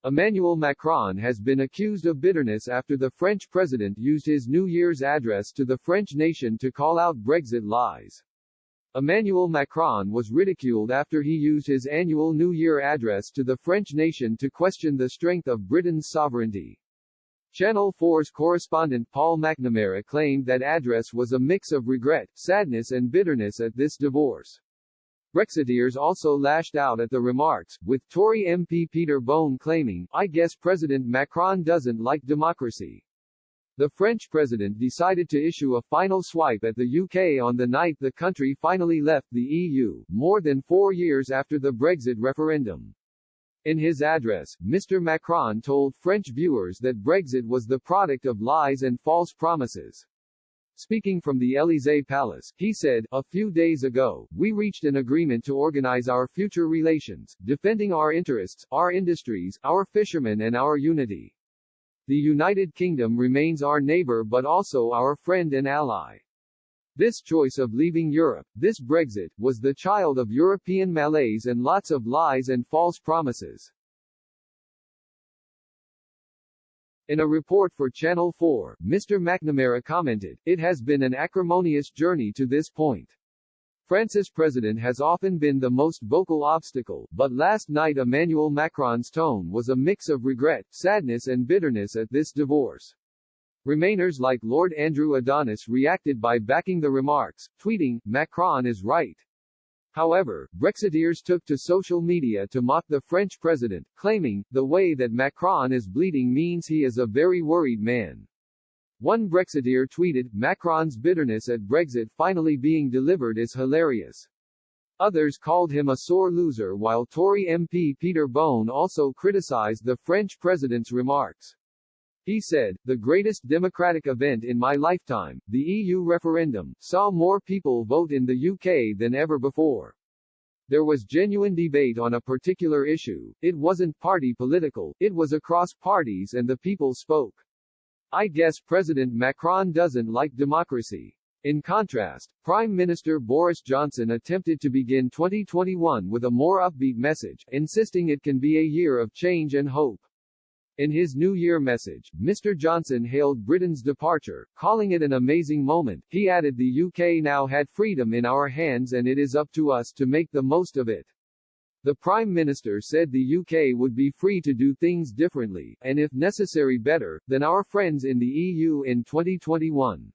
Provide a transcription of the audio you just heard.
Emmanuel Macron has been accused of bitterness after the French president used his New Year's address to the French nation to call out Brexit lies. Emmanuel Macron was ridiculed after he used his annual New Year address to the French nation to question the strength of Britain's sovereignty. Channel 4's correspondent Paul McNamara claimed that address was a mix of regret, sadness and bitterness at this divorce. Brexiteers also lashed out at the remarks, with Tory MP Peter Bone claiming, "I guess President Macron doesn't like democracy." The French president decided to issue a final swipe at the UK on the night the country finally left the EU, more than 4 years after the Brexit referendum. In his address, Mr. Macron told French viewers that Brexit was the product of lies and false promises. Speaking from the Élysée Palace, he said, "A few days ago, we reached an agreement to organize our future relations, defending our interests, our industries, our fishermen and our unity. The United Kingdom remains our neighbor but also our friend and ally. This choice of leaving Europe, this Brexit, was the child of European malaise and lots of lies and false promises." In a report for Channel 4, Mr. McNamara commented, "It has been an acrimonious journey to this point. France's president has often been the most vocal obstacle, but last night Emmanuel Macron's tone was a mix of regret, sadness and bitterness at this divorce." Remainers like Lord Andrew Adonis reacted by backing the remarks, tweeting, "Macron is right." However, Brexiteers took to social media to mock the French president, claiming, "The way that Macron is bleeding means he is a very worried man." One Brexiteer tweeted, "Macron's bitterness at Brexit finally being delivered is hilarious." Others called him a sore loser while Tory MP Peter Bone also criticized the French president's remarks. He said, "The greatest democratic event in my lifetime, the EU referendum, saw more people vote in the UK than ever before. There was genuine debate on a particular issue, it wasn't party political, it was across parties and the people spoke. I guess President Macron doesn't like democracy." In contrast, Prime Minister Boris Johnson attempted to begin 2021 with a more upbeat message, insisting it can be a year of change and hope. In his New Year message, Mr. Johnson hailed Britain's departure, calling it an amazing moment. He added the UK now had freedom in our hands and it is up to us to make the most of it. The Prime Minister said the UK would be free to do things differently, and if necessary better, than our friends in the EU in 2021.